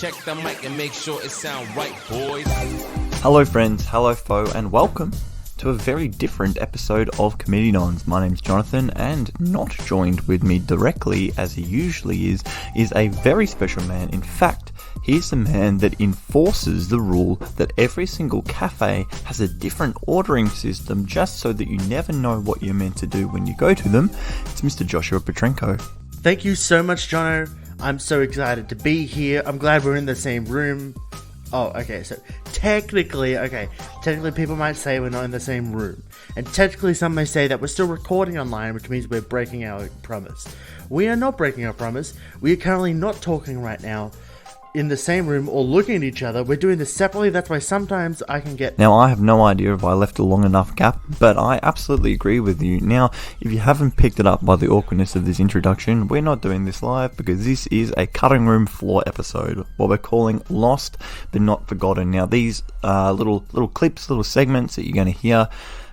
Check the mic and make sure it sound right, boys. Hello friends, hello foe, and welcome to a very different episode of Comedian Ons. My name's Jonathan, and not joined with me directly, as he usually is a very special man. In fact, he's the man that enforces the rule that every single cafe has a different ordering system, just so that you never know what you're meant to do when you go to them. It's Mr. Joshua Petrenko. Thank you so much, Jono. I'm so excited to be here. I'm glad we're in the same room. Oh, okay, so technically people might say we're not in the same room. And technically some may say that we're still recording online, which means we're breaking our promise. We are not breaking our promise. We are currently not talking right now in the same room or looking at each other. We're doing this separately. That's why sometimes I can get... Now, I have no idea if I left a long enough gap, but I absolutely agree with you. Now, if you haven't picked it up by the awkwardness of this introduction, we're not doing this live because this is a cutting room floor episode, what we're calling Lost But Not Forgotten. Now, these little clips, little segments that you're going to hear,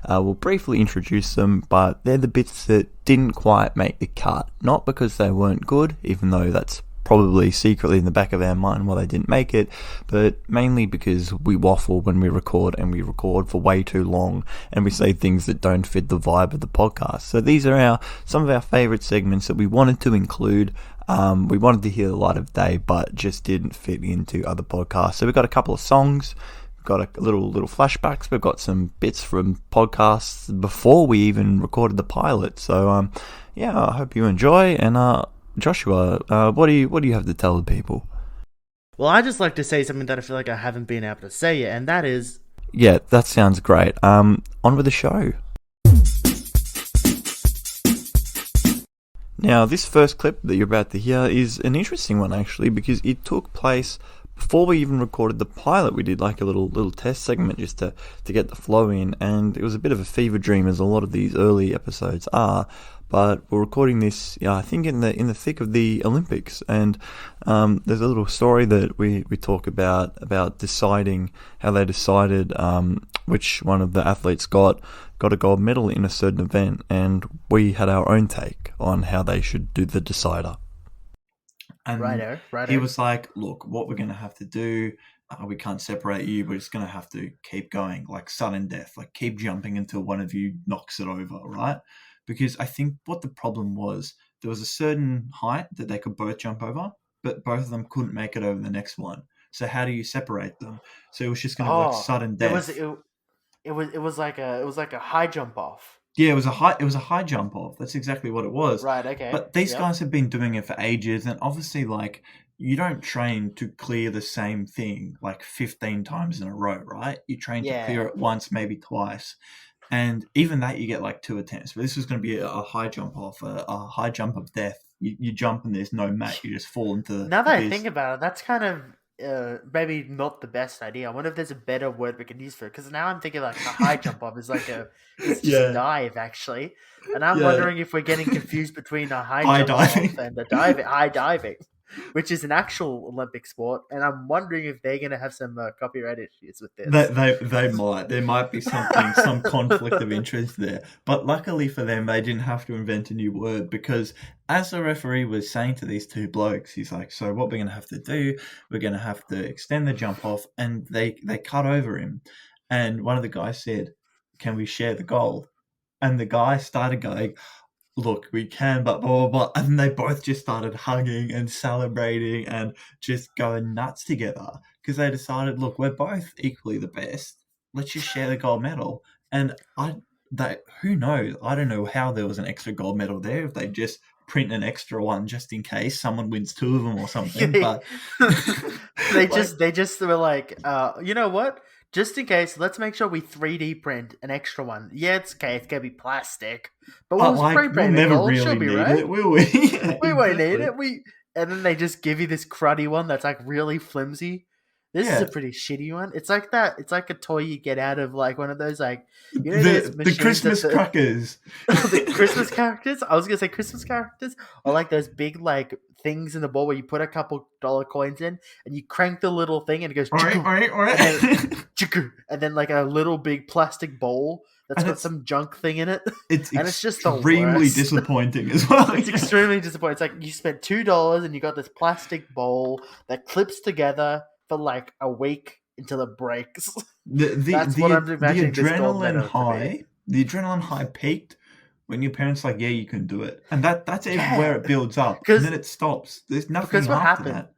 we'll briefly introduce them, but they're the bits that didn't quite make the cut. Not because they weren't good, even though that's probably secretly in the back of our mind why they didn't make it, but mainly because we waffle when we record, and we record for way too long, and we say things that don't fit the vibe of the podcast. So these are some of our favourite segments that we wanted to include. We wanted to hear the light of day, but just didn't fit into other podcasts. So we've got a couple of songs, we've got a little flashbacks, we've got some bits from podcasts before we even recorded the pilot. So yeah, I hope you enjoy, and Joshua, what do you have to tell the people? Well, I just like to say something that I feel like I haven't been able to say yet, and that is... Yeah, that sounds great. On with the show. Now, this first clip that you're about to hear is an interesting one, actually, because it took place before we even recorded the pilot. We did like a little test segment just to get the flow in, and it was a bit of a fever dream, as a lot of these early episodes are. But we're recording this, I think, in the thick of the Olympics, and there's a little story that we talk about deciding how they decided which one of the athletes got a gold medal in a certain event, and we had our own take on how they should do the decider. And Righto. He was like, "Look, what we're going to have to do, we can't separate you. We're just going to have to keep going, like sudden death, like keep jumping until one of you knocks it over, right?" Because I think what the problem was, there was a certain height that they could both jump over, but both of them couldn't make it over the next one. So how do you separate them? So it was just going to be like sudden death. It was like a high jump off. Yeah, it was a high jump off. That's exactly what it was. Right. Okay. But these guys have been doing it for ages, and obviously, like, you don't train to clear the same thing like 15 times in a row, right? You train to clear it once, maybe twice. And even that, you get like 2 attempts. But this was going to be a high jump off, a high jump of death. You jump and there's no mat. You just fall into the Now that I think about it, that's kind of maybe not the best idea. I wonder if there's a better word we can use for it. Because now I'm thinking like a high jump off is like it's just a dive, actually. And I'm wondering if we're getting confused between a high jump off and high diving, which is an actual Olympic sport, and I'm wondering if they're going to have some copyright issues with this. They might. There might be some conflict of interest there. But luckily for them, they didn't have to invent a new word, because as the referee was saying to these two blokes, he's like, so what we're going to have to do, we're going to have to extend the jump off, and they cut over him. And one of the guys said, can we share the gold? And the guy started going, look, we can, but blah, blah, blah. And they both just started hugging and celebrating and just going nuts together, because they decided, look, we're both equally the best. Let's just share the gold medal. And who knows? I don't know how there was an extra gold medal there, if they just print an extra one just in case someone wins 2 of them or something. But they just were like, you know what? Just in case, let's make sure we 3D print an extra one. Yeah, it's okay. It's going to be plastic. But we'll spray paint we'll never really need it, will we? We won't need it. And then they just give you this cruddy one that's like really flimsy. This is a pretty shitty one. It's like that. It's like a toy you get out of like one of those like, you know, the Christmas crackers. The Christmas characters. I was gonna say Christmas characters, or like those big like things in the ball where you put a couple dollar coins in and you crank the little thing and it goes, and then like a little big plastic bowl that's And got it's- some junk thing in it. It's And it's just the extremely worst. disappointing as well. It's extremely disappointing. It's like you spent $2 and you got this plastic bowl that clips together for like a week until it breaks. That's what I'm imagining this gold medal to be. The adrenaline high peaked when your parents like, yeah, you can do it, and that's even Yeah. where it builds up, and 'Cause- then it stops. There's nothing because what after happened- that.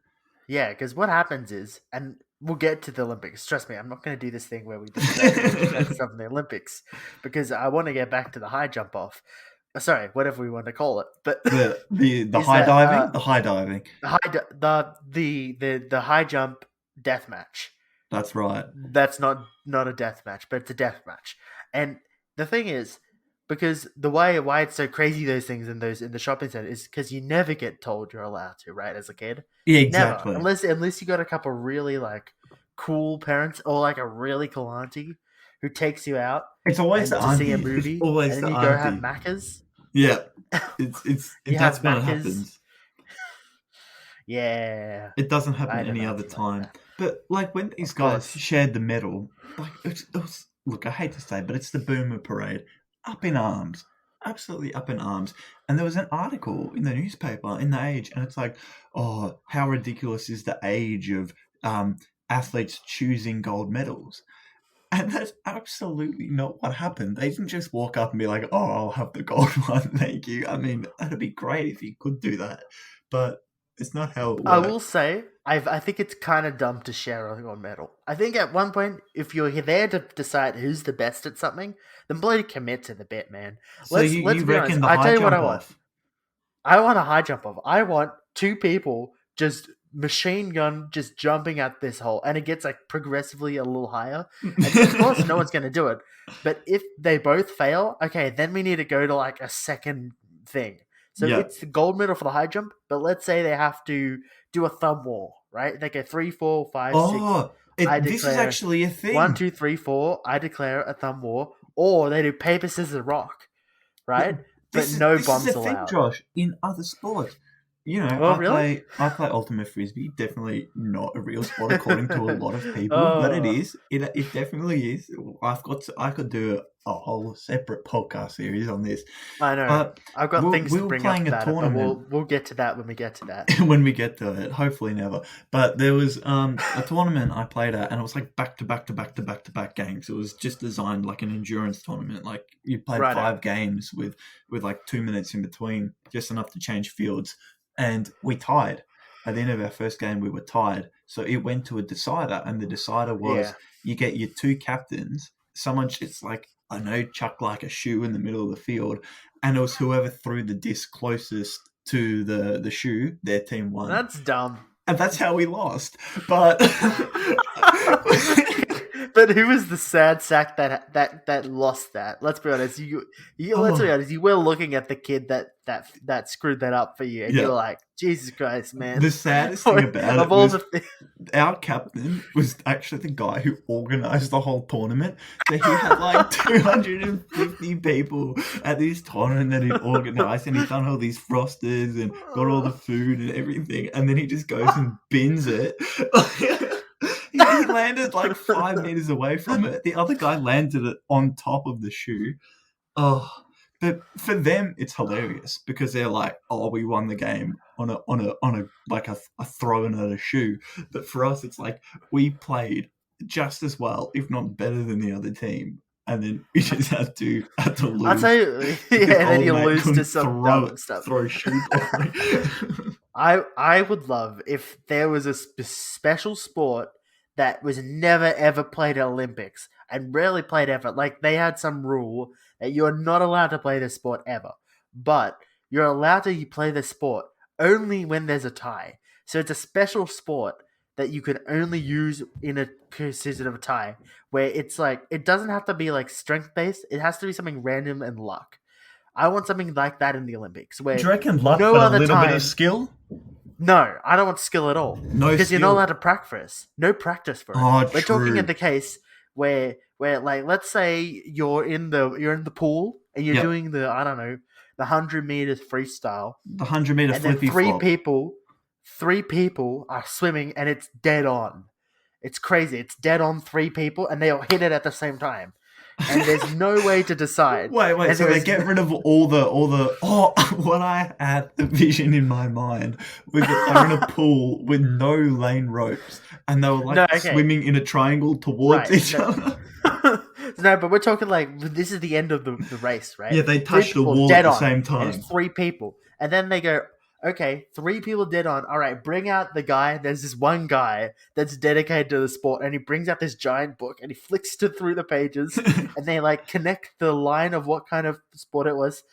Yeah, because what happens is, and we'll get to the Olympics. Trust me, I'm not going to do this thing where we discuss stuff in the Olympics because I want to get back to the high jump off. Sorry, whatever we want to call it. But The Is high that, diving, the high diving. the high jump death match. That's right. That's not a death match, but it's a death match. And the thing is, because the why it's so crazy those things in the shopping center is because you never get told you're allowed to, right? As a kid, Yeah, exactly. never, unless you got a couple really like cool parents or like a really cool auntie who takes you out It's always the to auntie. see a movie, It's always and the then you auntie. go have Maccas. Yeah, it's You that's have when it Maccas. happens. Yeah, It doesn't happen I'd any other imagine time. like that. But like when these Of guys course. shared the medal, like it was, look, I hate to say, but it's the Boomer Parade, up in arms, absolutely up in arms. And there was an article in the newspaper in the Age, and it's like, oh, how ridiculous is the age of athletes choosing gold medals? And that's absolutely not what happened. They didn't just walk up and be like, oh, I'll have the gold one, thank you. I mean, that'd be great if you could do that. But it's not how it works. I will say, I think it's kind of dumb to share a gold medal. I think at one point, if you're there to decide who's the best at something, then bloody commit to the bit, man. So Let's you be reckon honest. the I high tell you what I jump want. off? I want a high jump off. I want two people just machine gun just jumping at this hole, and it gets like progressively a little higher. And so, of course, no one's going to do it. But if they both fail, okay, then we need to go to like a second thing. So Yeah. it's the gold medal for the high jump, but let's say they have to do a thumb war, right? They go 3, 4, 5, 6. Oh, this is declare actually a thing. 1, 2, 3, 4. I declare a thumb war, or they do paper, scissors, rock, right? But no bombs is a thing, allowed. Josh, in other sports. You know, Oh, really? I play ultimate frisbee. Definitely not a real sport according to a lot of people, but it Oh. is. It definitely is. I could do a whole separate podcast series on this. I know. But I've got we things to were bring up playing a about it, but tournament. we'll get to that when we get to that. When we get to it, hopefully never. But there was a tournament I played at, and it was like back to back games. It was just designed like an endurance tournament. Like you played Righto. 5 games with like 2 minutes in between, just enough to change fields. And we tied. At the end of our first game, we were tied. So it went to a decider, and the decider was Yeah. you get your 2 captains. Someone just like, I know, chuck like a shoe in the middle of the field, and it was whoever threw the disc closest to the shoe, their team won. That's dumb. And that's how we lost. But But who was the sad sack that lost that? Let's be honest. Let's be honest. You were looking at the kid that screwed that up for you, and Yeah. you're like, Jesus Christ, man. the saddest thing about it of all was the our captain was actually the guy who organised the whole tournament. So he had like 250 people at this tournament that he organised, and he done all these frosters and got all the food and everything, and then he just goes and bins it. He landed like 5 meters away from it. The other guy landed it on top of the shoe. Oh, but for them, it's hilarious because they're like, "Oh, we won the game on a like a throwing at a shoe." But for us, it's like we played just as well, if not better than the other team, and then we just had to lose. I'll tell you, yeah, and then Old you mate lose to couldn't some throw dumb stuff. Throw shoe properly. I would love if there was a special sport that was never ever played at Olympics and rarely played ever. Like they had some rule that you're not allowed to play this sport ever, but you're allowed to play the sport only when there's a tie. So it's a special sport that you can only use in a position of a tie, where it's like it doesn't have to be like strength based. It has to be something random and luck. I want something like that in the Olympics, where Do you reckon luck no but a other little bit time- of skill? no, I don't want skill at all. No Because you're not skill. allowed to practice. No practice for it. Oh, We're talking true. in the case where like let's say you're in the pool and you're Yep. doing the 100 meters freestyle, The 100-meter and then flippy three flop. people are swimming and it's dead on. It's crazy. It's dead on 3 people and they all hit it at the same time. and there's no way to decide. Wait, And so there they is- get rid of all the what I had the vision in my mind was that they're in a pool with no lane ropes and they were like No, okay. swimming in a triangle towards Right, each no. other. No, but we're talking like this is the end of the race, right? Yeah, they touch the people wall dead at the on, same and time. it's 3 people, and then they go, okay, 3 people dead on. All right, bring out the guy. There's this one guy that's dedicated to the sport, and he brings out this giant book, and he flicks through the pages, and they like connect the line of what kind of sport it was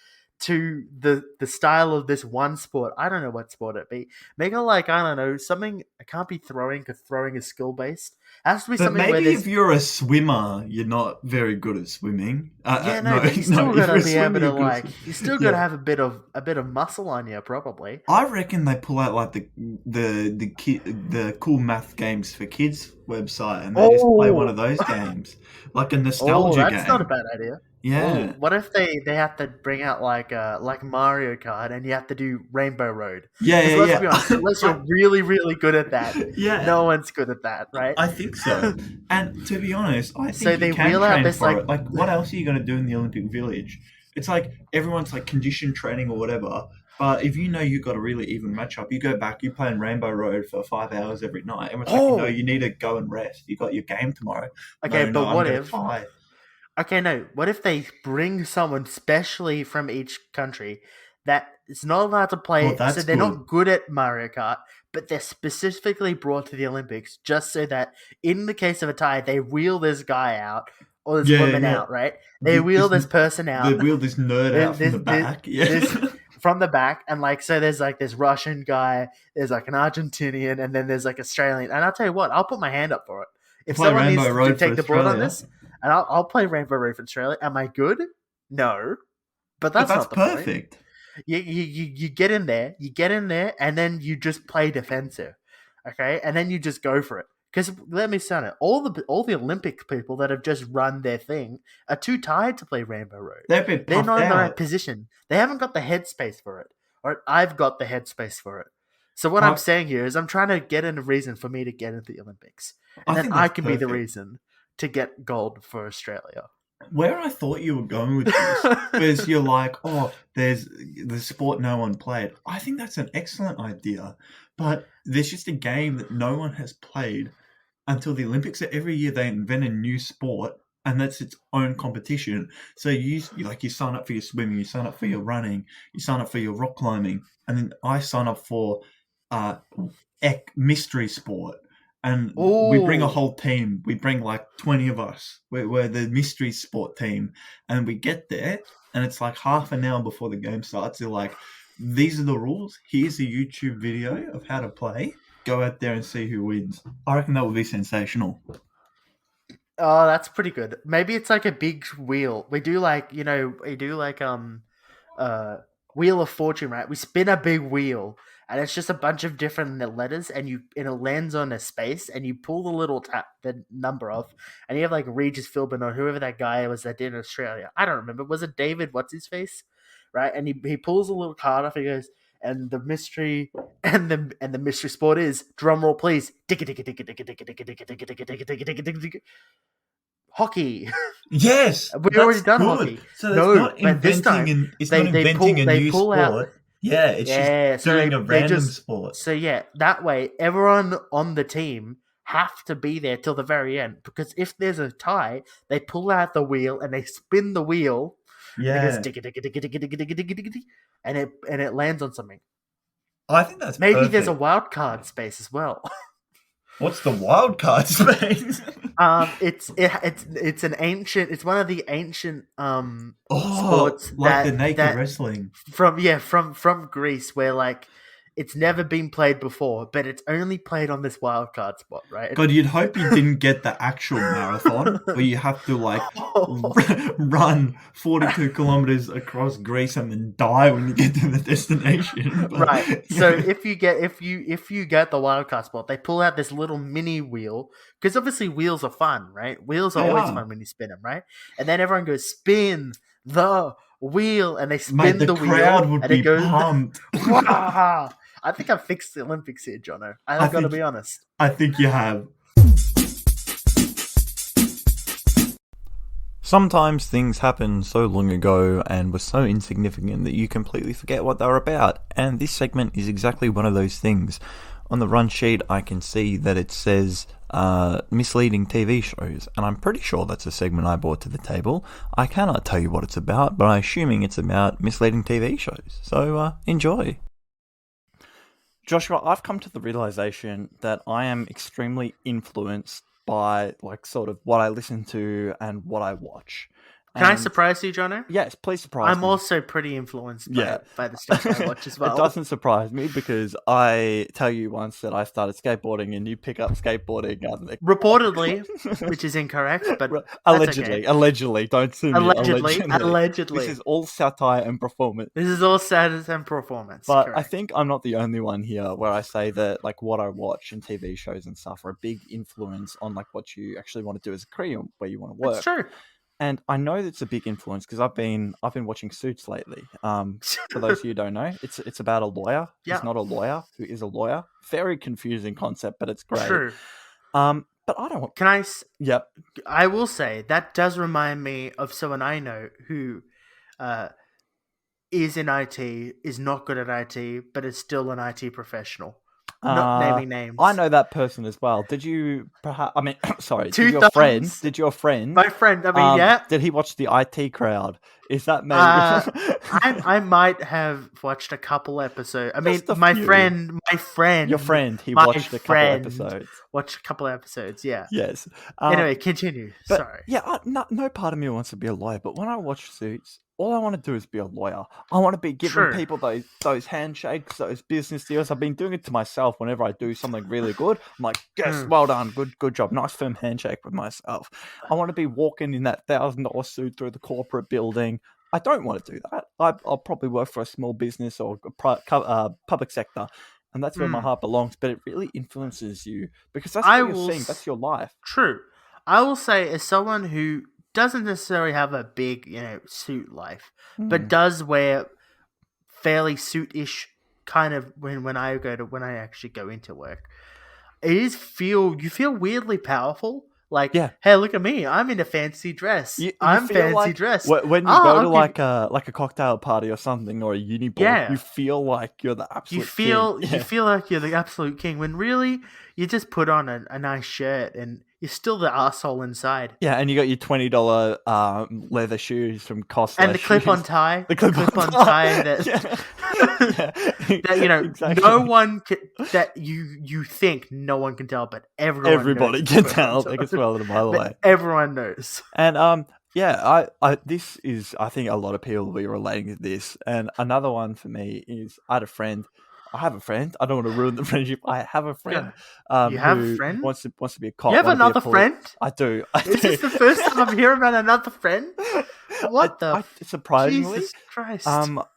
to the style of this one sport. I don't know what sport it be. Make it like, I don't know, something. It can't be throwing because throwing is skill based. It has to be But something where maybe there's if you're a swimmer, you're not very good at swimming. but you still if you're gotta a be swimmer, able to you're good at like. swimming. You still gotta have a bit of muscle on you, probably. I reckon they pull out like the cool math games for kids website, and they just play one of those games, like a nostalgia game. That's not a bad idea. Yeah. What if they have to bring out like Mario Kart and you have to do Rainbow Road? Yeah. Let's be honest, unless you're really, really good at that, Yeah. no one's good at that, right? I think so. And to be honest, I think So they you can wheel out train this, for like- it. Like, what else are you going to do in the Olympic Village? It's like everyone's like condition training or whatever. But if you know you've got a really even matchup, you go back, you play in Rainbow Road for 5 hours every night. Everyone's like, no, you need to go and rest. You got your game tomorrow. Okay, No, but I'm what gonna if? tie. Okay, no. What if they bring someone specially from each country that is not allowed to play? Well, that's so they're good. not good at Mario Kart, but they're specifically brought to the Olympics just so that, in the case of a tie, they wheel this guy out or this woman out, right? They wheel this person out. They wheel this nerd out from the back. From the back, and like, so there's like this Russian guy, there's like an Argentinian, and then there's like Australian. And I'll tell you what, I'll put my hand up for it. If Play someone Rainbow needs Road to for take the board on Australia. this, and I'll play Rainbow Road for Australia. Am I good? No, but But that's that's not the point. perfect. You get in there, and then you just play defensive, okay, and then you just go for it. Because let me say it, all the Olympic people that have just run their thing are too tired to play Rainbow Road. They're a bit They're puffed not in the right out. position. They haven't got the headspace for it. Or I've got the headspace for it. So what I'm saying here is I'm trying to get in a reason for me to get into the Olympics. And then I can be the reason to get gold for Australia. Where I thought you were going with this was you're like, oh, there's the sport no one played. I think that's an excellent idea. But there's just a game that no one has played until the Olympics. Every year they invent a new sport, and that's its own competition. So you sign up for your swimming, you sign up for your running, you sign up for your rock climbing, and then I sign up for mystery sport. And we bring a whole team. We bring like 20 of us. We're the mystery sport team. And we get there, and it's like half an hour before the game starts. They're like, these are the rules. Here's a YouTube video of how to play. Go out there and see who wins. I reckon that would be sensational. Oh, that's pretty good. Maybe it's like a big wheel. We do like Wheel of Fortune, right? We spin a big wheel, and it's just a bunch of different letters, and it lands on a space, and you pull the little the number off, and you have like Regis Philbin or whoever that guy was that did in Australia. I don't remember. Was it David? What's his face? Right? And he pulls a little card off. He goes, and the mystery sport is, drum roll please, hockey. Yes, We've already done hockey. So it's not inventing a new sport. Yeah, it's just doing a random sport. So yeah, that way everyone on the team have to be there till the very end, because if there's a tie, they pull out the wheel and they spin the wheel. Yeah, and it lands on something. I think that's maybe perfect. There's a wild card space as well. What's the wild card space? It's an ancient. It's one of the ancient sports, like the naked wrestling from Greece, where like it's never been played before, but it's only played on this wild card spot, right? God, you'd hope you didn't get the actual marathon where you have to like run 42 kilometers across Greece and then die when you get to the destination. But, right. So if you get the wild card spot, they pull out this little mini wheel, because obviously wheels are fun, right? Wheels are always fun when you spin them, right? And then everyone goes, spin the wheel, and they spin the wheel. The crowd would be pumped. I think I've fixed the Olympics here, Jono. I've got to be honest. I think you have. Sometimes things happened so long ago and were so insignificant that you completely forget what they were about, and this segment is exactly one of those things. On the run sheet, I can see that it says misleading TV shows, and I'm pretty sure that's a segment I brought to the table. I cannot tell you what it's about, but I'm assuming it's about misleading TV shows. So enjoy. Joshua, I've come to the realization that I am extremely influenced by sort of what I listen to and what I watch. Can I surprise you, Jono? Yes, please surprise me. I'm also pretty influenced by the stuff I watch as well. It doesn't surprise me because I tell you once that I started skateboarding and you pick up skateboarding. Reportedly, which is incorrect, but allegedly, don't sue me. Allegedly. This is all satire and performance. But correct. I think I'm not the only one here where I say that what I watch in TV shows and stuff are a big influence on what you actually want to do as a career, where you want to work. That's true. And I know that's a big influence because I've been watching Suits lately. For those of you who don't know, it's about a lawyer who's not a lawyer, who is a lawyer. Very confusing concept, but it's great. True. But I don't want... Can I... Yep. I will say, that does remind me of someone I know who is in IT, is not good at IT, but is still an IT professional. Not naming names. I know that person as well. Did you perhaps... I mean, sorry. Did your friend... My friend, I mean, yeah. Did he watch the IT Crowd? Is that maybe... I might have watched a couple episodes. I mean, my friend... Your friend, he watched a couple episodes. Watched a couple episodes, yeah. Yes. Anyway, continue. Sorry. Yeah, no part of me wants to be a lawyer, but when I watch Suits... all I want to do is be a lawyer. I want to be giving people those handshakes, those business deals. I've been doing it to myself whenever I do something really good. I'm like, yes, well done, good job. Nice firm handshake with myself. I want to be walking in that $1,000 suit through the corporate building. I don't want to do that. I'll probably work for a small business or public sector, and that's where my heart belongs. But it really influences you because that's what you're seeing. That's your life. True. I will say, as someone who doesn't necessarily have a big, suit life, but does wear fairly suit-ish kind of when I actually go into work. You feel weirdly powerful. Hey, look at me! I'm in a fancy dress. I'm fancy dressed. When you go to a cocktail party or something or a uni ball, you feel like you're the absolute king. You feel like you're the absolute king when really you just put on a nice shirt and you're still the asshole inside. Yeah, and you got your $20 leather shoes from Costco. And the clip-on tie. The clip-on tie that, that exactly. No one can, that you think no one can tell, but everybody can tell. They can smell it a mile away. Everyone knows. And this is, I think a lot of people will be relating to this. And another one for me is I have a friend. I don't want to ruin the friendship. I have a friend. You have a friend? Wants to be a cop. You have another friend? I do. Is this the first time I'm hearing about another friend? What surprisingly, Jesus Christ.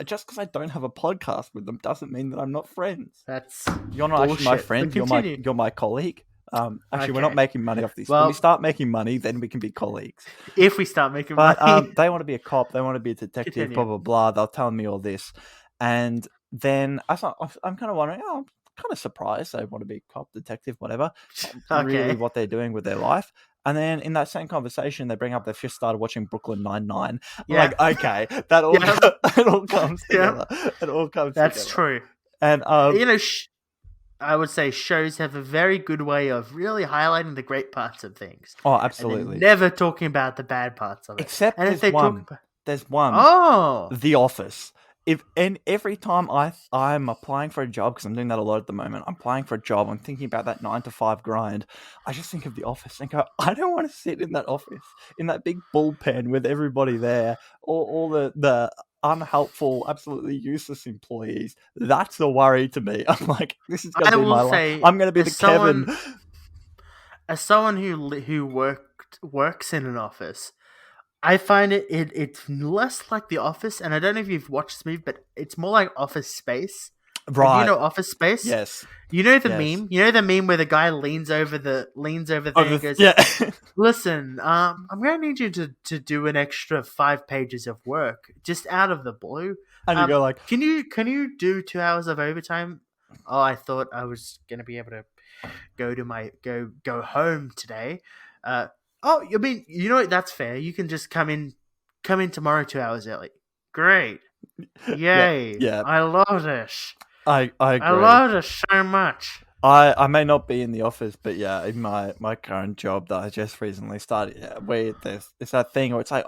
Just because I don't have a podcast with them doesn't mean that I'm not friends. That's You're not bullshit. actually my friend. You're my colleague. We're not making money off this. Well, when we start making money, then we can be colleagues. If we start making money. They want to be a cop. They want to be a detective. Continue. Blah blah blah. They'll tell me all this, and then I'm kind of wondering. I'm kind of surprised they want to be a cop, detective, whatever. Not really what they're doing with their life. And then in that same conversation, they bring up they've just started watching Brooklyn Nine-Nine. Yeah. Like, okay, that all it all comes together. It all comes together. That's true. And I would say shows have a very good way of really highlighting the great parts of things. Oh, absolutely. And never talking about the bad parts of it. Except and there's one. Oh, The Office. Every time I'm applying for a job, because I'm doing that a lot at the moment, I'm applying for a job, I'm thinking about that 9 to 5 grind, I just think of The Office and go, I don't want to sit in that office, in that big bullpen with everybody there, all the unhelpful, absolutely useless employees. That's a worry to me. I'm like, this is going to be my life. I'm going to be the Kevin. As someone who works in an office, I find it's less like The Office, and I don't know if you've watched this movie, but it's more like Office Space. Right. You know Office Space? Yes. You know the meme? You know the meme where the guy leans over the thing and goes, listen, I'm going to need you to do an extra 5 pages of work just out of the blue. And you go like, can you do 2 hours of overtime? Oh, I thought I was going to be able to go home today. Oh, I mean, you know what? That's fair. You can just come in tomorrow 2 hours early. Great. Yeah, Yay. yeah. I love this. I I agree. love this so much. I may not be in the office, but yeah, in my current job that I just recently started, yeah, where it's that thing where it's like,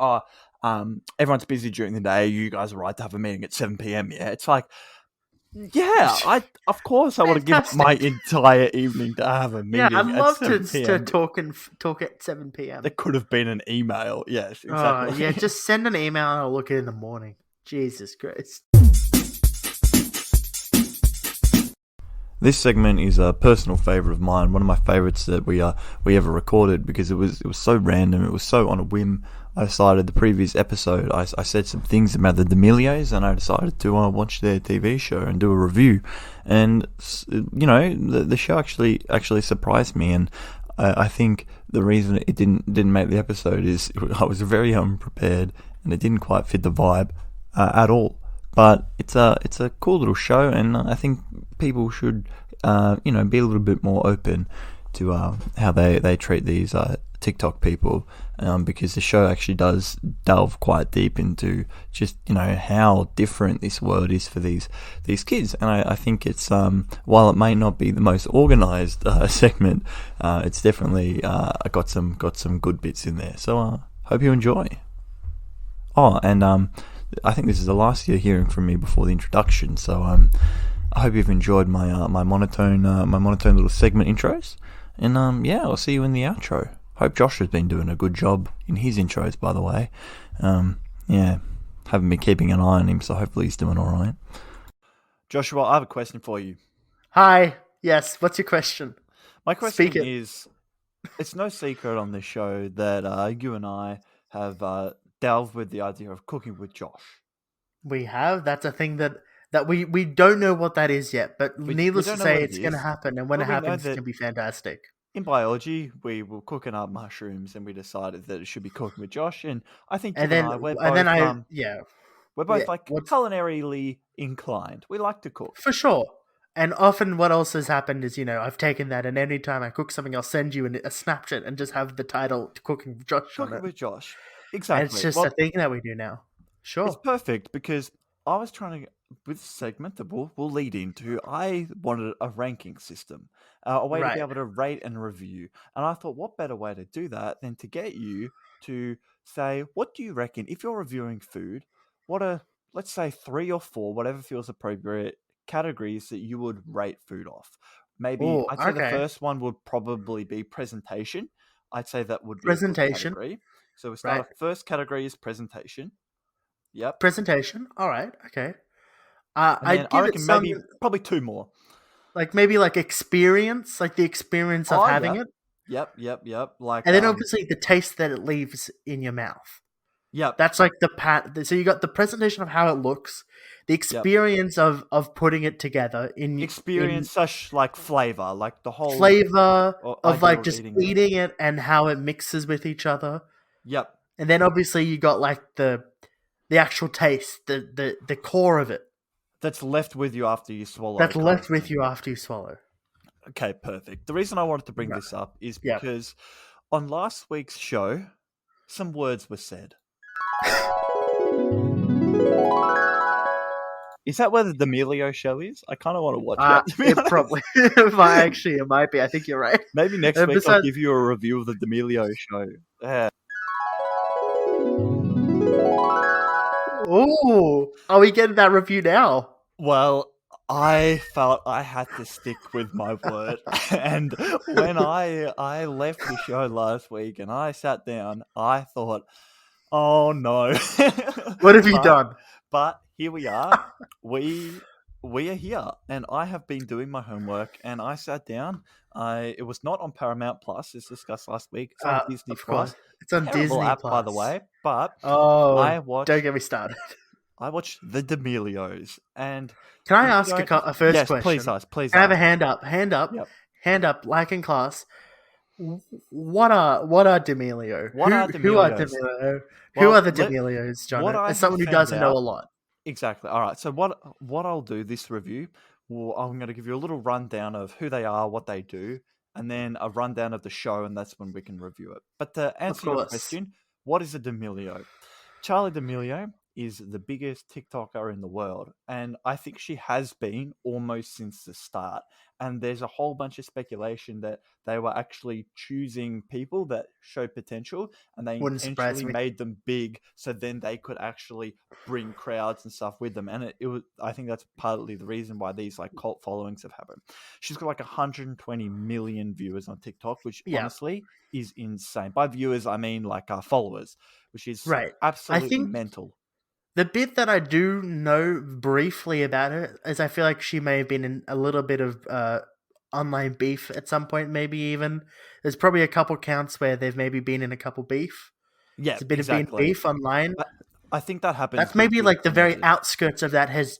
everyone's busy during the day. You guys are right to have a meeting at 7 p.m. Yeah, it's like, yeah, of course I want to give up my Fantastic. entire evening to have a Yeah, I'd meeting at love to 7 p.m. talk at 7 p.m. There could have been an email. Yes, Oh, exactly. yeah, just send an email and I'll look at it in the morning. Jesus Christ. This segment is a personal favorite of mine, one of my favorites that we ever recorded because it was so random, it was so on a whim. I decided the previous episode, I said some things about the D'Amelios, and I decided to watch their TV show and do a review. And you know, the show actually surprised me, and I think the reason it didn't make the episode is I was very unprepared, and it didn't quite fit the vibe at all. But it's a cool little show, and I think people should be a little bit more open to how they treat these TikTok people, because the show actually does delve quite deep into just how different this world is for these kids, and I think it's while it may not be the most organized segment, it's definitely got some good bits in there. So hope you enjoy. Oh, and I think this is the last you're hearing from me before the introduction, so I hope you've enjoyed my my monotone little segment intros, and I'll see you in the outro. Hope Josh has been doing a good job in his intros, by the way. Haven't been keeping an eye on him, so hopefully he's doing all right. Joshua, I have a question for you. Hi. Yes, what's your question? My question Speak it. is, it's no secret on this show that you and I have delved with the idea of cooking with Josh. We have. That's a thing that we don't know what that is yet, but needless to say, it's going to happen, and when it happens, it's going to be fantastic. In biology, we were cooking up mushrooms, and we decided that it should be cooking with Josh. And I think we're both culinarily inclined. We like to cook for sure. And often, what else has happened is I've taken that, and anytime I cook something, I'll send you a snapshot and just have the title "Cooking with Josh" on it. Cooking with Josh, exactly. And it's just a thing that we do now. Sure, it's perfect because I was trying to. With this segment that we'll lead into, I wanted a ranking system, a way to be able to rate and review. And I thought, what better way to do that than to get you to say, what do you reckon, if you're reviewing food, what are, let's say, 3 or 4, whatever feels appropriate, categories that you would rate food off? Maybe I'd say the first one would probably be presentation. I'd say that would be a good category. So we start off, first category is presentation. Yep. Presentation. All right. Okay. I reckon probably 2 more. Maybe experience, the experience of having it. Yep. And then obviously the taste that it leaves in your mouth. Yep. That's so you got the presentation of how it looks, the experience of putting it together such flavor, like the whole flavor of just eating it and how it mixes with each other. Yep. And then obviously you got the actual taste, the core of it. That's left with you after you swallow. Okay, perfect. The reason I wanted to bring this up is because on last week's show, some words were said. Is that where the D'Amelio show is? I kind of want to watch that. It probably it might be. I think you're right. Maybe next week I'll give you a review of the D'Amelio show. Yeah. Oh, are we getting that review now? Well, I felt I had to stick with my word. And when I left the show last week and I sat down, I thought, oh no. What have you done? But here we are. We are here. And I have been doing my homework, and I sat down. It was not on Paramount Plus, as discussed last week. It's on Disney Plus. It's on Disney app, Plus, by the way. But don't get me started. I watched the D'Amelios, and can I ask a first question? Please ask. Can I have a hand up? Hand up, like in class. What are D'Amelio? Who are D'Amelio? Who are the D'Amelios, John? As someone who doesn't know a lot. Exactly. All right. So what I'll do this review, I'm going to give you a little rundown of who they are, what they do, and then a rundown of the show, and that's when we can review it. But to answer your course. question, what is a D'Amelio? Charlie D'Amelio is the biggest TikToker in the world, and I think she has been almost since the start. And there's a whole bunch of speculation that they were actually choosing people that show potential, and they Wouldn't surprise intentionally me. made them big so then they could actually bring crowds and stuff with them. And it was, I think that's partly the reason why these like cult followings have happened. She's got like 120 million viewers on TikTok, which Yeah. honestly is insane. By viewers, I mean like followers, which is Right. absolutely I think mental. the bit that I do know briefly about her is I feel like she may have been in a little bit of online beef at some point, maybe even. There's probably a couple counts where they've maybe been in a couple beef. Yeah, It's a bit of exactly. being beef online. I think that happens. That's maybe with like the very teenagers. outskirts of that has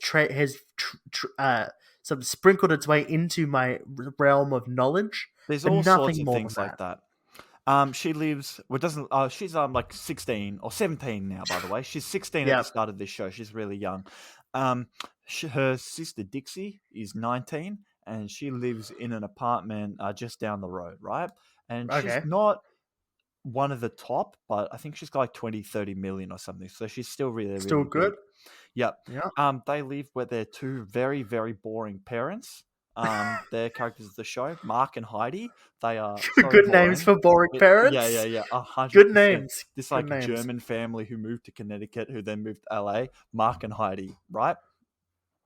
sort of sprinkled its way into my realm of knowledge. There's but all sorts nothing of more things than like that. She lives. Well, doesn't. She's like 16 or 17 now. By the way, she's 16 at Yeah. the start of this show. She's really young. Her sister Dixie is 19, and she lives in an apartment just down the road, right? And Okay. she's not one of the top, but I think she's got like 20, 30 million or something. So she's still really, Still really good. big. Yep. Yeah. They live with their two very, very boring parents. They're characters of the show, Mark and Heidi. They are so Good names for boring parents. Yeah. 100%. Good names. This Good like names. German family who moved to Connecticut, who then moved to LA. Mark and Heidi, right?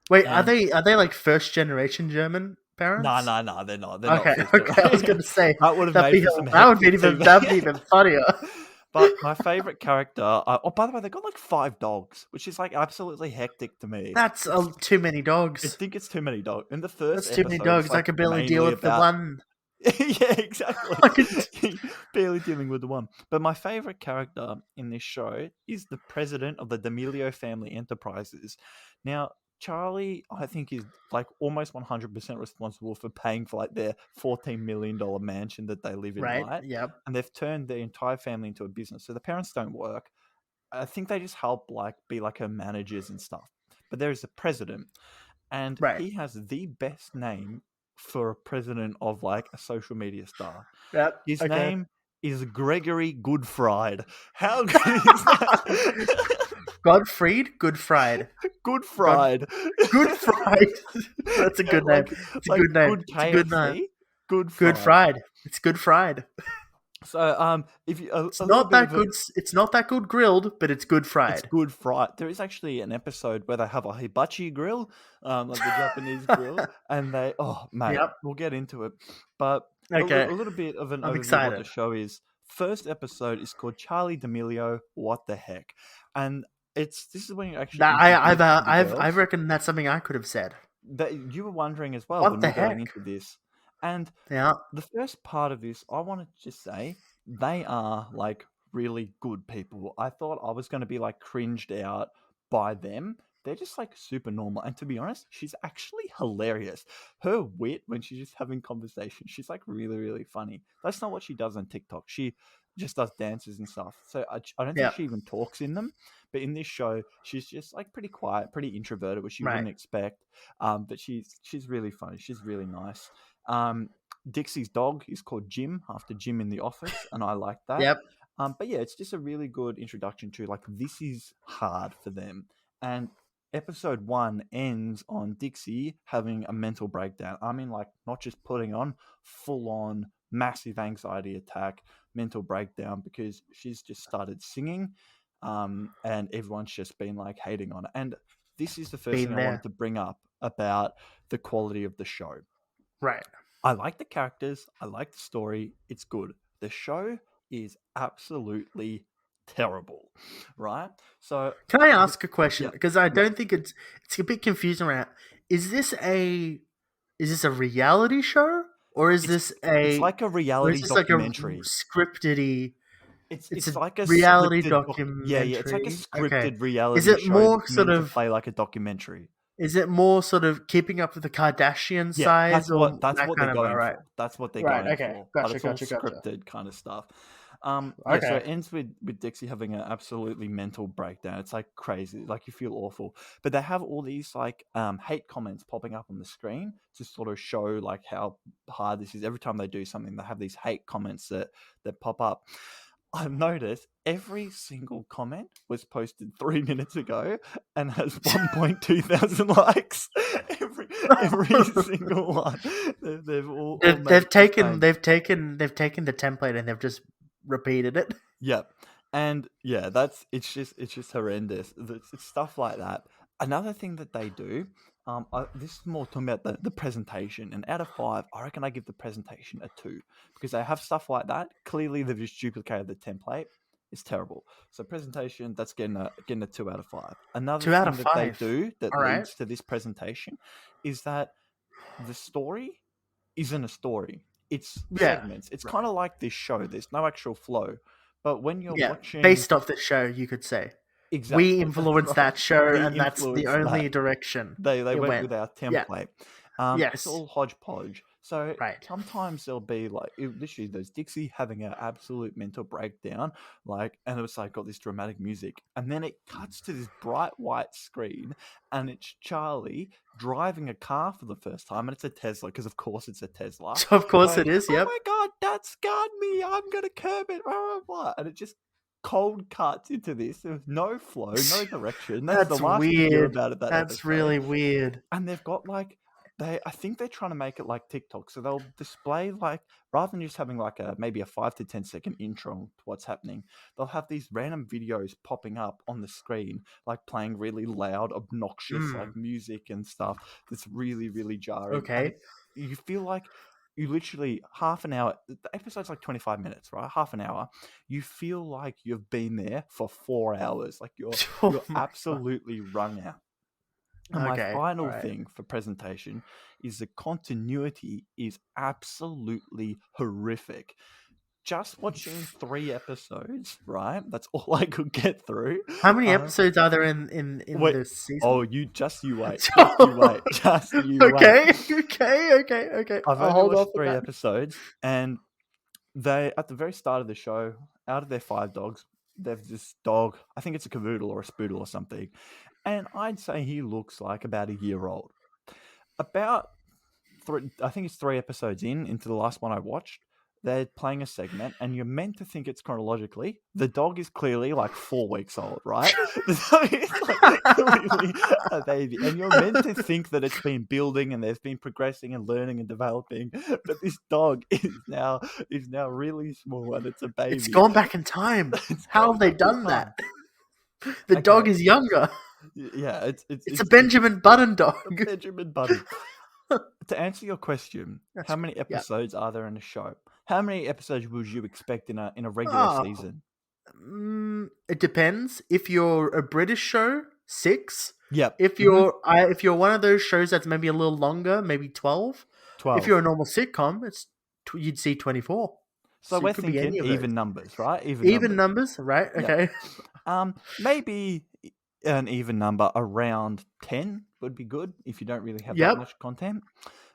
Wait, And- are they like first generation German parents? No, they're not. They're Okay, not. okay. I was going to say that would have that'd made be, for some that would be hectic even TV. that'd be even funnier. But my favorite character. Oh, by the way, they got like 5 dogs, which is like absolutely hectic to me. That's too many I dogs. think it's too many dogs. In the first That's too many episode, it's, dogs. I could barely deal mainly with the one. Yeah, exactly. Barely dealing with the one. But my favorite character in this show is the president of the D'Amelio Family Enterprises. Now, Charlie, I think, is like almost 100% responsible for paying for like their $14 million mansion that they live in, right? Yep. And they've turned their entire family into a business. So the parents don't work. I think they just help like be like her managers and stuff. But there is a president, and Right. he has the best name for a president of like a social media star. Yep. His okay. name is Gregory Goodfried. How good is that? Godfried, Good Fried. Goodfried. Good Fried. That's a good name. It's a good name. Good It's a good name. Good Good Fried. It's Good Fried. So, if you, It's not that good. It's not that good grilled, but it's good fried. It's good fried. There is actually an episode where they have a hibachi grill, like the Japanese grill, and they. Oh, mate, Yep. we'll get into it. But Okay. a little bit of an I'm overview excited. of what the show is. First episode is called Charlie D'Amelio. What the heck? And this is when you actually. I reckon that's something I could have said. That you were wondering as well What when the we were going heck? into this. And Yeah. the first part of this, I want to just say they are like really good people. I thought I was going to be like cringed out by them. They're just like super normal. And to be honest, she's actually hilarious. Her wit when she's just having conversation, she's like really, really funny. That's not what she does on TikTok. She just does dances and stuff. So I don't think she even talks in them. But in this show, she's just like pretty quiet, pretty introverted, which you wouldn't expect. But she's really funny. She's really nice. Dixie's dog is called Jim, after Jim in The Office, and I like that. Yep. But yeah, it's just a really good introduction to like this is hard for them. And episode 1 ends on Dixie having a mental breakdown. I mean, like not just putting on full on massive anxiety attack, mental breakdown, because she's just started singing, and everyone's just been like hating on it. And this is the first thing I wanted to bring up about the quality of the show. Right. I like the characters. I like the story. It's good. The show is absolutely terrible, right? So, can I ask a question? Yeah. Because I don't think it's a bit confusing around. Is this a reality show, or is this a? It's like a reality documentary. Like a scripted-y. It's like a reality documentary. Yeah, it's like a scripted reality. Is it show more that's sort meant of to play like a documentary? Is it more sort of keeping up with the Kardashian size? That's what they're going for. That's what they're going okay. for. Gotcha, But it's all gotcha. scripted kind of stuff. Yeah, so Okay. it ends with Dixie having an absolutely mental breakdown. It's like crazy, like you feel awful. But they have all these like hate comments popping up on the screen to sort of show like how hard this is. Every time they do something, they have these hate comments that pop up. I've noticed every single comment was posted 3 minutes ago and has 1.2 thousand likes. Every single one. They've all They've, made they've it the taken same. they've taken they've taken the template and they've just repeated it. Yep. And yeah, it's just horrendous. It's stuff like that. Another thing that they do, this is more talking about the presentation. And out of 5, I reckon I give the presentation a 2 because they have stuff like that. Clearly, they've just duplicated the template. It's terrible. So presentation, that's getting a 2 out of 5. Another 2 out thing of that they 5. do that All right. leads to this presentation is that the story isn't a story. It's Yeah. segments. It's kind of like this show. There's no actual flow. But when you're Yeah. watching, Based off the show, you could say. We exactly, that's influenced right. that show, We and that's the influence only that. direction They it went went. with our Yeah. template. It's Yes. all hodgepodge. So Right. sometimes there'll be like literally there's Dixie having an absolute mental breakdown, like, and it's like got this dramatic music, and then it cuts to this bright white screen, and it's Charlie driving a car for the first time, and it's a Tesla because of course it's a Tesla. Of course Going, it is. oh Yep. my god, Dad scarred me! I'm gonna curb it, blah blah blah, and it just cold cuts into this. There's no flow, no direction. That's the That's last you hear weird. about it that That's episode. really weird. And they've got like I think they're trying to make it like TikTok. So they'll display like rather than just having like a maybe a 5 to 10 second intro to what's happening, they'll have these random videos popping up on the screen, like playing really loud, obnoxious like music and stuff that's really, really jarring. And Okay. you feel like you literally half an hour the episode's like 25 minutes, right? Half an hour. You feel like you've been there for 4 hours. Like Oh you're my god. absolutely wrung out. And my Okay. All final right. thing for presentation is the continuity is absolutely horrific. Just watching 3 episodes, right? That's all I could get through. How many episodes are there in Wait, this season? oh, you wait, just you wait, just you Okay. wait. Okay. I've I'll only hold off watched on 3 that. episodes, and they at the very start of the show, out of their 5 dogs, they've this dog. I think it's a cavoodle or a spoodle or something, and I'd say he looks like about a year old. About 3, I think it's 3 episodes into the last one I watched. They're playing a segment, and you're meant to think it's chronologically. The dog is clearly like 4 weeks old, right? The dog is like clearly a baby, and you're meant to think that it's been building and there's been progressing and learning and developing. But this dog is now really small, and it's a baby. It's gone back in time. It's How gone have they back in done time. that? The Okay, dog is younger. yeah, It's a Benjamin Button dog. Benjamin Button. To answer your question, how many Yeah. episodes are there in a show? How many episodes would you expect in a regular Oh, season? it depends. If you're a British show, 6. Yep. If you're one of those shows that's maybe a little longer, maybe 12. 12. If you're a normal sitcom, you'd see 24. So we're it could be thinking any of even those. numbers, right? Even numbers, right? Yeah. Okay. Maybe an even number around 10 would be good if you don't really have Yep. that much content.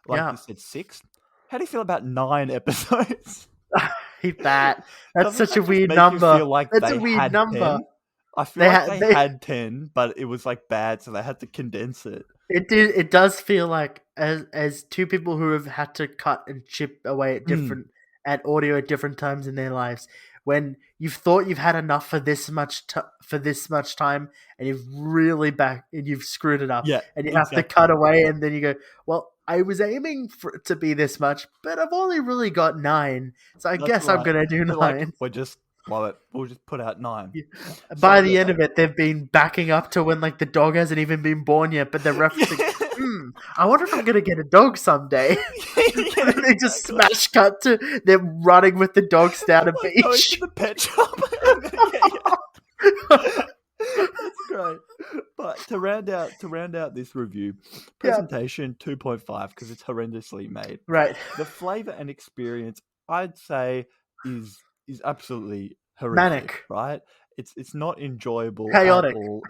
Like Yeah. you said, 6. How do you feel about 9 episodes? I hate that. That's Doesn't such a that just weird make you number. feel like That's they a weird had number. 10? I feel They like had they had 10, but it was like bad, so they had to condense it. It does feel like as two people who have had to cut and chip away at audio at different times in their lives, when you've thought you've had enough for this much time, and you've screwed it up, Yeah, and you have to cut away, and then you go, well, I was aiming for it to be this much, but I've only really got 9, so I guess I'm gonna do 9. Like, we'll just put out 9. Yeah. By the end of it, they've been backing up to when like the dog hasn't even been born yet, but they're referencing, I wonder if I'm gonna get a dog someday. Yeah, They just smash cut to them running with the dogs down a like going beach. to the pet shop. It's great. But to round out this review, presentation 2.5 because it's horrendously made. Right. The flavor and experience, I'd say, is absolutely horrific. Manic. Right? It's not enjoyable at Chaotic. all.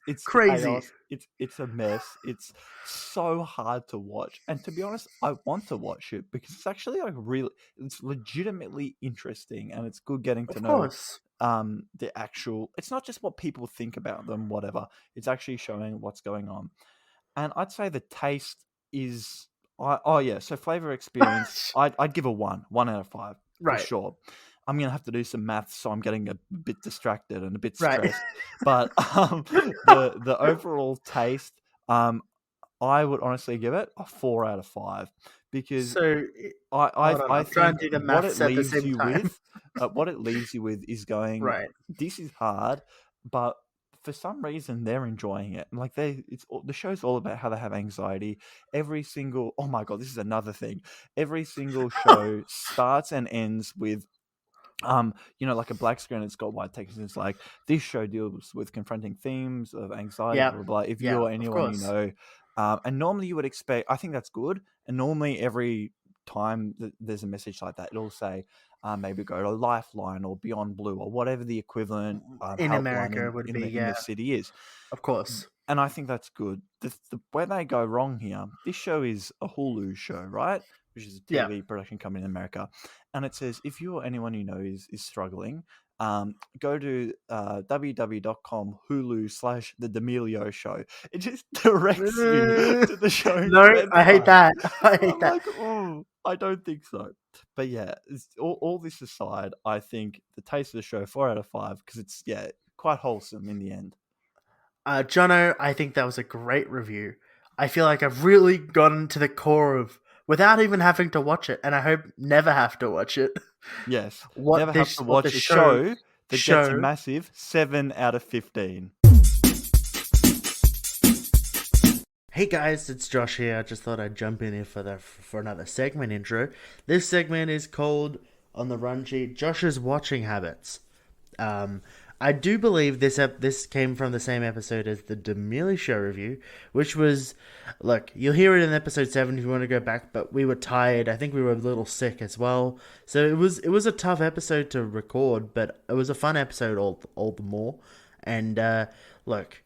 It's Crazy. chaos. It's a mess. It's so hard to watch. And to be honest, I want to watch it because it's actually like really, it's legitimately interesting, and it's good getting to Of know course. the actual. It's not just what people think about them, whatever. It's actually showing what's going on. And I'd say the taste is. So flavor experience. I'd give a 1 out of 5 for Right. sure. I'm gonna have to do some maths, so I'm getting a bit distracted and a bit Right. stressed. But the overall taste, I would honestly give it a 4 out of 5 because So, hold on. I I'm trying to think do the what it maths at the leaves same you time. with, is going, Right. this is hard, but for some reason they're enjoying it. Like the show's all about how they have anxiety. Every single, oh my god, this is another thing. Every single show starts and ends with like a black screen, it's got white text, and it's like, this show deals with confronting themes of anxiety, Yeah. blah, blah, blah. If Yeah. you're Of anyone you course. know, and normally you would expect, I think that's good. And normally every time that there's a message like that, it'll say, maybe go to Lifeline or Beyond Blue or whatever the equivalent In helpline America would be, in the city is. of course. And I think that's good. Where they go wrong here, this show is a Hulu show, right? Which is a Yeah. TV production company in America. And it says, if you or anyone you know is struggling, go to www.com Hulu/The D'Amelio Show. It just directs you to the show's No, website. I hate that. I hate I'm that. like, oh, I don't think so. But yeah, all this aside, I think the taste of the show, 4 out of 5, because it's, quite wholesome in the end. Jono, I think that was a great review. I feel like I've really gotten to the core of, without even having to watch it, and I hope never have to watch it. Yes. What Never this, have to what watch the a show that gets a show- massive 7 out of 15. Hey guys, it's Josh here. I just thought I'd jump in here for another segment intro. This segment is called, on the run sheet, Josh's watching habits. I do believe this came from the same episode as the D'Amelio Show review, which was, look, you'll hear it in episode 7 if you want to go back, but we were tired. I think we were a little sick as well. So it was a tough episode to record, but it was a fun episode all the more. And look,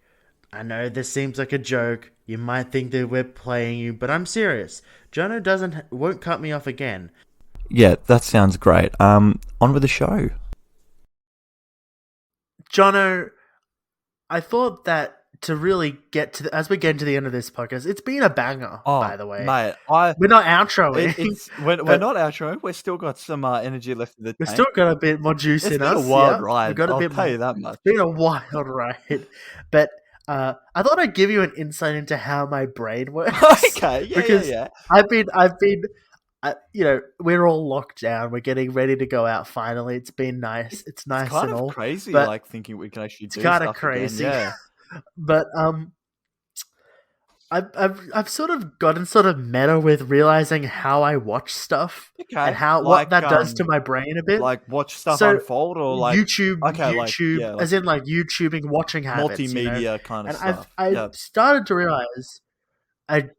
I know this seems like a joke. You might think that we're playing you, but I'm serious. Jono won't cut me off again. Yeah, that sounds great. On with the show. Jono, I thought that to really get to as we get into the end of this podcast, it's been a banger, by the way. Mate, We're not outroing. We're not outroing. We've still got some energy left in the tank. We've still got a bit more juice in us. It's been a wild ride. We've got a I'll bit tell more, you that much. It's been a wild ride. But I thought I'd give you an insight into how my brain works. Okay, because yeah. I've been we're all locked down. We're getting ready to go out finally. It's been nice. It's nice kind and of all. crazy, but like thinking we can actually do it's kind of stuff crazy. again. Yeah. But I've sort of gotten sort of meta with realizing how I watch stuff and how what that does to my brain a bit. Like watch stuff unfold, or like YouTube, as in like YouTubing watching habits, multimedia kind of and stuff. I've started to realize I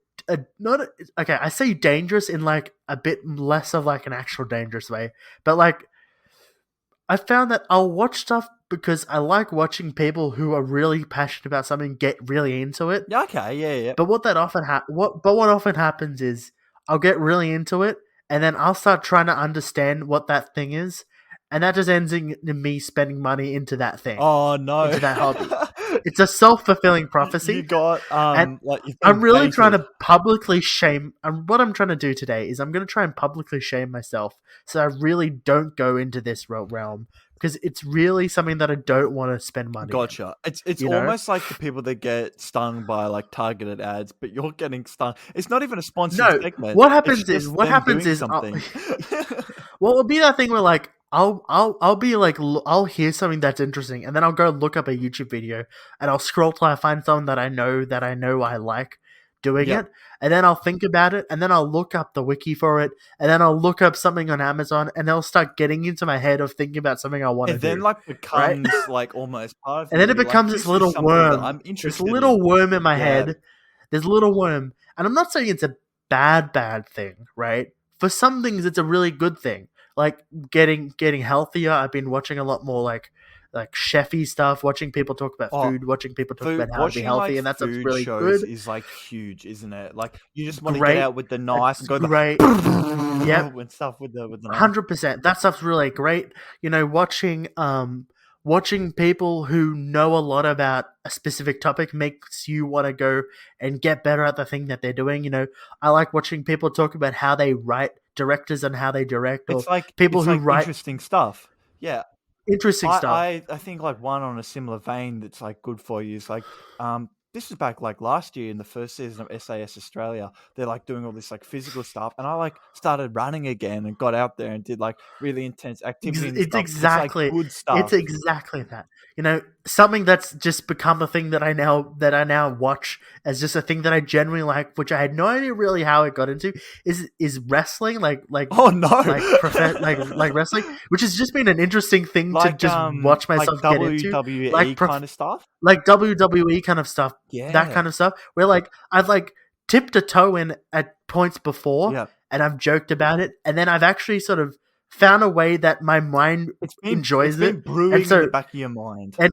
say dangerous in like a bit less of like an actual dangerous way, but like I found that I'll watch stuff because I like watching people who are really passionate about something get really into it. Yeah, okay, yeah. But what often happens is I'll get really into it, and then I'll start trying to understand what that thing is, and that just ends in me spending money into that thing. Oh no, into that hobby. It's a self-fulfilling prophecy. You got and like I'm really trying to publicly shame. What I'm trying to do today is I'm going to try and publicly shame myself, so I really don't go into this realm. Because it's really something that I don't want to spend money. Gotcha. In, it's almost like the people that get stung by like targeted ads, but you're getting stung. It's not even a sponsored segment. What happens is something. What will be that thing where like I'll be like I'll hear something that's interesting, and then I'll go look up a YouTube video, and I'll scroll till I find something that I know I like doing it, and then I'll think about it, and then I'll look up the wiki for it, and then I'll look up something on Amazon, and they'll start getting into my head of thinking about something I want to do. And then like becomes like almost part of and then it becomes like, this little worm. I'm interested this little worm in my head. There's a little worm, and I'm not saying it's a bad thing, right? For some things, it's a really good thing. Like getting healthier. I've been watching a lot more like chefy stuff, watching people talk about food, watching people talk about how to be healthy, and that stuff's food really shows good. is like huge, isn't it? Like you just want to Great. get out with the knife and go great. Yep. And stuff with the knife. 100%. That stuff's really great. You know, watching people who know a lot about a specific topic makes you want to go and get better at the thing that they're doing. You know, I like watching people talk about how they write, directors and how they direct, or It's like people who write interesting stuff. Yeah. interesting stuff. I think like one on a similar vein that's like good for you is like this is back like last year in the first season of SAS Australia. They're like doing all this like physical stuff, and I like started running again and got out there and did like really intense activity. And It's stuff. exactly It's like good stuff. It's exactly that. You know, something that's just become a thing that I now watch as just a thing that I genuinely like, which I had no idea really how it got into, is wrestling. Like oh no, like wrestling, which has just been an interesting thing to just watch myself get into. WWE kind of stuff, like WWE kind of stuff, that kind of stuff. Where like I've like tipped a toe in at points before, and I've joked about it, and then I've actually sort of found a way that my mind enjoys it. It's been brewing in the back of your mind. And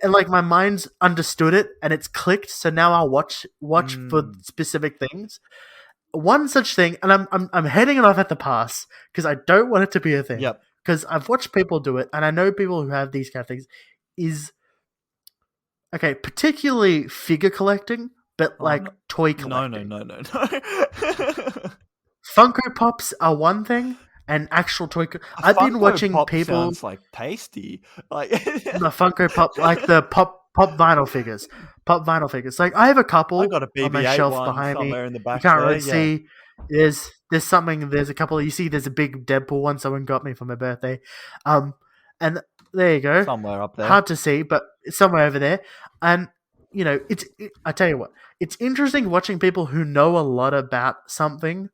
like my mind's understood it and it's clicked. So now I'll watch for specific things. One such thing, and I'm heading it off at the pass because I don't want it to be a thing. Yep. Because I've watched people do it, and I know people who have these kind of things. Is okay, particularly figure collecting, but like toy collecting. No. Funko Pops are one thing. And actual toy. I've been watching people. Sounds like tasty, like the Funko Pop, like the pop vinyl figures. Pop vinyl figures. Like I have a couple I got a BB-8 on my shelf one behind me. In the back you can't really see. There's something. There's a couple. You see, there's a big Deadpool one someone got me for my birthday. And there you go. Somewhere up there. Hard to see, but it's somewhere over there. And you know, I tell you what, it's interesting watching people who know a lot about something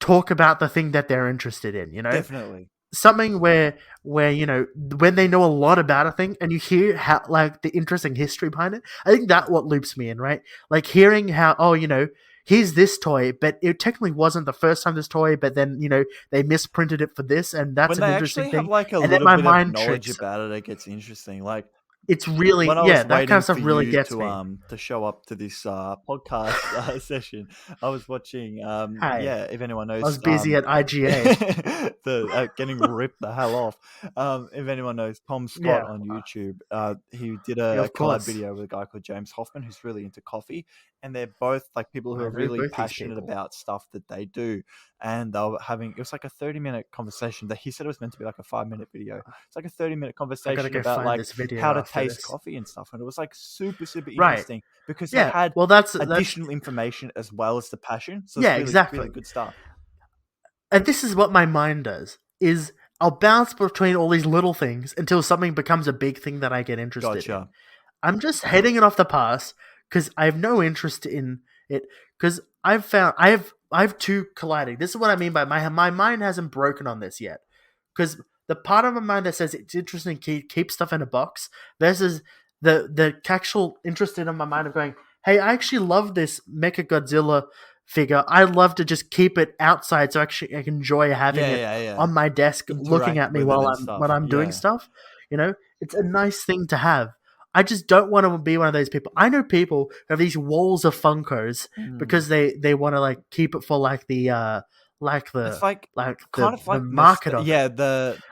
talk about the thing that they're interested in, you know? Definitely. Something where you know, when they know a lot about a thing and you hear how, like, the interesting history behind it, I think that's what loops me in, right? Like, hearing how, you know, here's this toy, but it technically wasn't the first time this toy, but then, you know, they misprinted it for this, and that's an interesting thing. When they actually have, like, a and little my bit mind of knowledge tricks. about it, it gets interesting. Like, it's really, that kind of stuff really gets me. To show up to this podcast session, I was watching. If anyone knows, I was busy at IGA, getting ripped the hell off. If anyone knows Tom Scott on YouTube, he did a collab video with a guy called James Hoffman, who's really into coffee, and they're both like people who are really passionate about stuff that they do. And they were having, it was like a 30-minute conversation that he said it was meant to be like a 5-minute video. It's like a 30-minute conversation about like how to taste coffee and stuff. And it was like super interesting because they had that's additional information as well as the passion. So it's really good stuff. And this is what my mind does, is I'll bounce between all these little things until something becomes a big thing that I get interested in. I'm just heading it off the pass because I have no interest in it, because I've found I have two colliding. This is what I mean by my mind hasn't broken on this yet, because the part of my mind that says it's interesting to keep stuff in a box versus the actual interest in my mind of going, hey, I actually love this Mechagodzilla figure. I'd love to just keep it outside so actually I can enjoy having it on my desk, looking at me while I'm doing stuff. You know, it's a nice thing to have. I just don't want to be one of those people. I know people who have these walls of Funkos because they want to like keep it for like the market of it.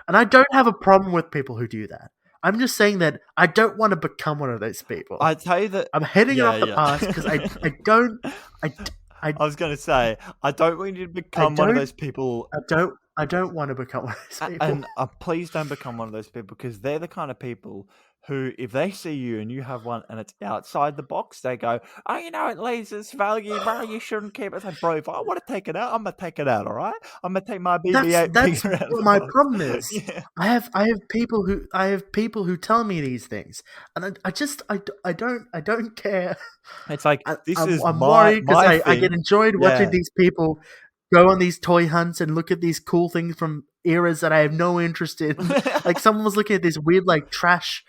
And I don't have a problem with people who do that. I'm just saying that I don't want to become one of those people. I tell you that I'm heading it off the pass because I don't. I was going to say I don't want you to become one of those people. I don't want to become one of those people. And please don't become one of those people, because they're the kind of people who, if they see you and you have one and it's outside the box, they go, oh, you know, it loses value, bro, you shouldn't keep it. It's like, bro, if I want to take it out, I'm going to take it out, all right? I'm going to take my BB-8 That's figure out. What my problem is. I have people who tell me these things, and I don't care. It's like, I'm worried because I get enjoyed watching these people go on these toy hunts and look at these cool things from eras that I have no interest in. Like, someone was looking at this weird, like, trash,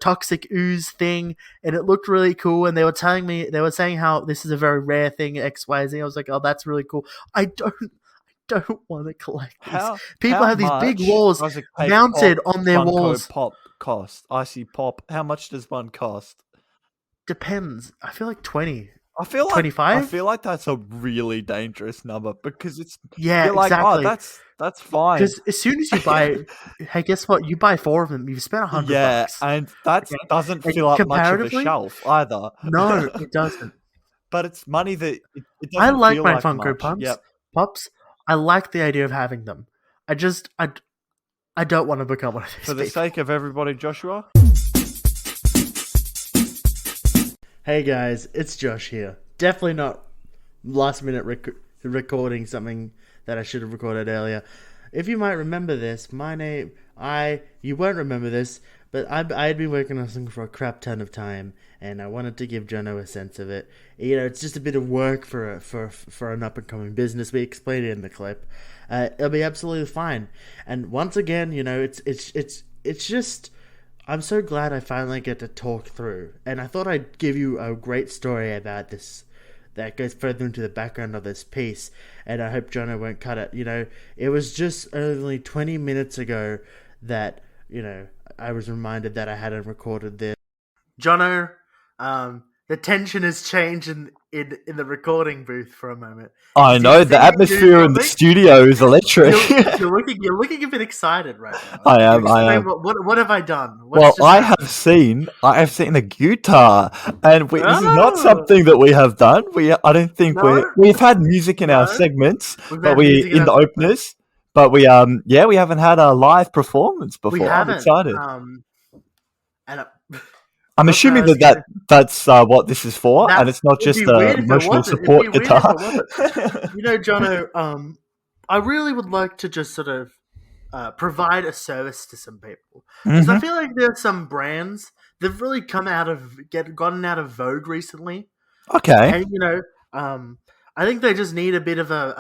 toxic ooze thing, and it looked really cool. And they were saying how this is a very rare thing, X, Y, Z. I was like, oh, that's really cool. I don't want to collect this. People have these big walls mounted on their Funko walls. Pop cost? Icy Pop, how much does one cost? Depends. I feel like 20. I feel like 25? I feel like that's a really dangerous number because it's Yeah, you're like, exactly. oh, that's fine. Because as soon as you buy, hey, guess what? You buy 4 of them, you've spent $100. Yeah, and that Okay. doesn't And fill up much of a comparatively, shelf either. no, it doesn't. But it's money that it I doesn't like feel my like Funko much. Pops. Yep. Pops. I like the idea of having them. I don't want to become one of these For the people. sake of everybody, Joshua. Hey guys, it's Josh here. Definitely not last minute recording something that I should have recorded earlier. If you might remember this, you won't remember this, but I had been working on something for a crap ton of time, and I wanted to give Jono a sense of it. You know, it's just a bit of work for an up and coming business. We explained it in the clip. It'll be absolutely fine. And once again, you know, it's just. I'm so glad I finally get to talk through, and I thought I'd give you a great story about this that goes further into the background of this piece, and I hope Jono won't cut it. You know, it was just only 20 minutes ago that, you know, I was reminded that I hadn't recorded this. Jono, the tension has changed in the recording booth for a moment. I know, the atmosphere in the studio is electric. You're looking a bit excited right now. I am. What have I done? I have seen a guitar, and this is not something that we have done. I don't think we've had music in our segments, but in the openers. But we haven't had a live performance before. We haven't. I'm excited. I'm assuming that's what this is for, and it's not just an emotional support guitar. You know, Jono, I really would like to just sort of provide a service to some people, because I feel like there's some brands that've really gotten out of vogue recently. Okay, and you know, I think they just need a bit of a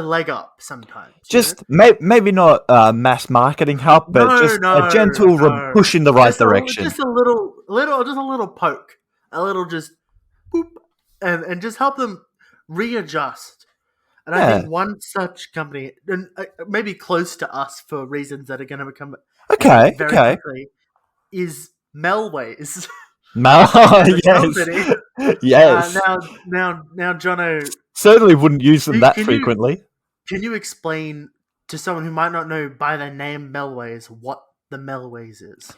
leg up sometimes. Just maybe not mass marketing help, but a gentle push in the right direction. Just a little poke, a little just boop, and just help them readjust. And I think one such company, and maybe close to us for reasons that are going to become very quickly, is Melways. Yes. Now, Jono, certainly wouldn't use them that frequently. Can you explain to someone who might not know by the name Melways what the Melways is?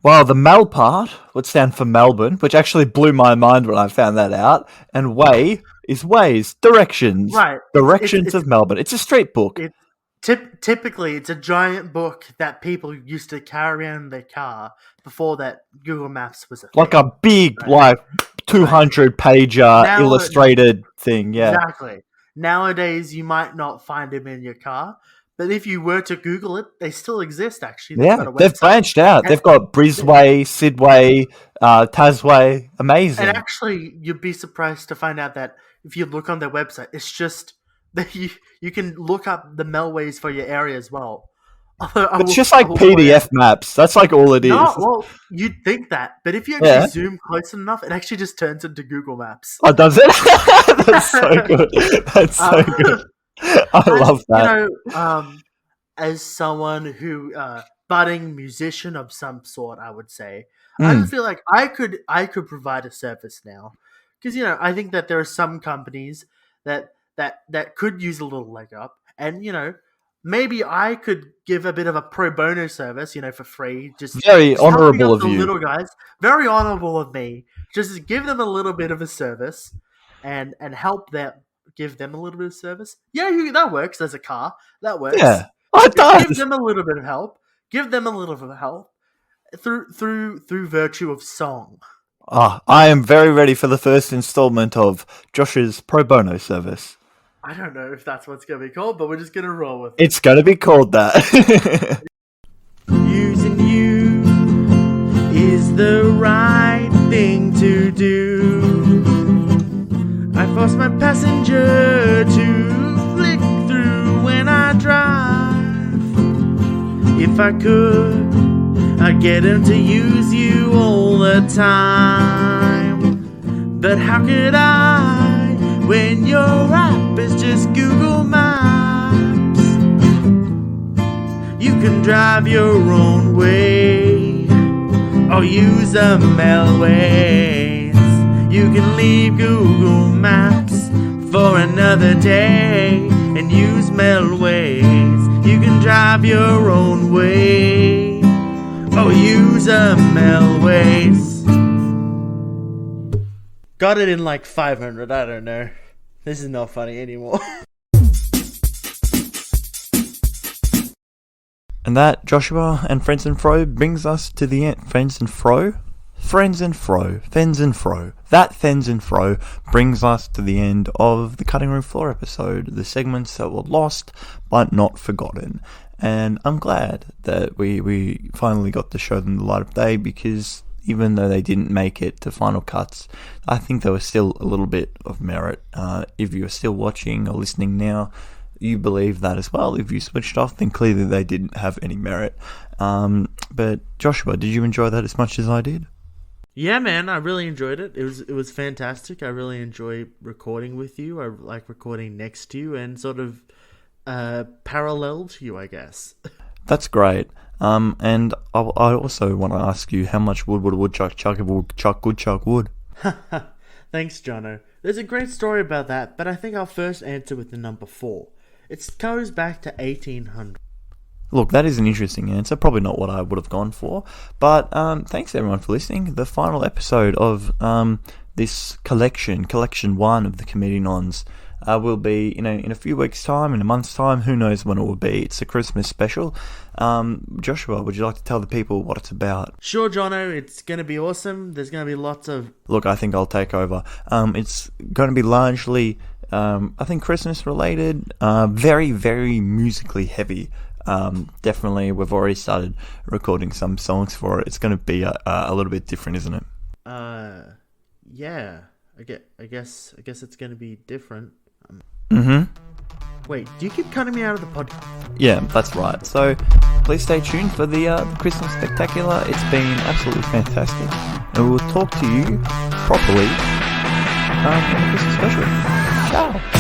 Well, the Mel part would stand for Melbourne, which actually blew my mind when I found that out. And way is ways, directions, right? Directions of Melbourne. It's a street book. Typically, it's a giant book that people used to carry around in their car before that Google Maps was a thing. Like a big, 200-page illustrated thing, yeah. Exactly. Nowadays, you might not find them in your car, but if you were to Google it, they still exist, actually. They've branched out. They've got Brisway, Sidway, Tasway. Amazing. And actually, you'd be surprised to find out that if you look on their website, it's just that you can look up the Melways for your area as well. It's just like PDF maps. That's like all it is. No, well, you'd think that, but if you actually zoom close enough, it actually just turns into Google Maps. Oh, does it? That's so good. That's so good. I love that. You know, as someone who budding musician of some sort, I would say, I just feel like I could provide a service now, because you know I think that there are some companies that could use a little leg up, and you know. Maybe I could give a bit of a pro bono service, you know, for free. Just very honourable of you, little guys. Very honourable of me. Just give them a little bit of a service, and help them. Give them a little bit of service. Yeah, that works. There's a car that works. Yeah, it does. Give them a little bit of help. Give them a little bit of help through virtue of song. I am very ready for the first instalment of Josh's pro bono service. I don't know if that's what's going to be called, but we're just going to roll with it. It's going to be called that. Using you is the right thing to do. I force my passenger to flick through when I drive. If I could, I'd get him to use you all the time. But how could I? When your app is just Google Maps, you can can drive your own way, or use the Melways. You can leave Google Maps for another day and use Melways. You can drive your own way, or use a Melways. Got it in like 500, I don't know. This is not funny anymore. And that, Joshua and Friends and Fro, brings us to the end. Friends and Fro? Friends and Fro. Fens and Fro. That Fens and Fro brings us to the end of the Cutting Room Floor episode. The segments that were lost, but not forgotten. And I'm glad that we finally got to show them the light of day, because even though they didn't make it to final cuts, I think there was still a little bit of merit. If you're still watching or listening now, you believe that as well. If you switched off, then clearly they didn't have any merit. But Joshua, did you enjoy that as much as I did? Yeah, man, I really enjoyed it. It was fantastic. I really enjoy recording with you. I like recording next to you and sort of parallel to you, I guess. That's great. And I also want to ask you, how much wood would a woodchuck chuck if a woodchuck would? Thanks, Jono. There's a great story about that, but I think I'll first answer with the number 4. It goes back to 1800. Look, that is an interesting answer. Probably not what I would have gone for. But thanks everyone for listening. The final episode of this collection 1 of the Comedianons, will be in a few weeks' time, in a month's time. Who knows when it will be? It's a Christmas special. Joshua, would you like to tell the people what it's about? Sure, Jono. It's going to be awesome. There's going to be lots of... Look, I think I'll take over. It's going to be largely, I think, Christmas related. Very, very musically heavy. Definitely, we've already started recording some songs for it. It's going to be a little bit different, isn't it? Yeah. I guess it's going to be different. Wait, do you keep cutting me out of the podcast? Yeah, that's right. So please stay tuned for the Christmas Spectacular. It's been absolutely fantastic. And we will talk to you properly in the Christmas special. Ciao.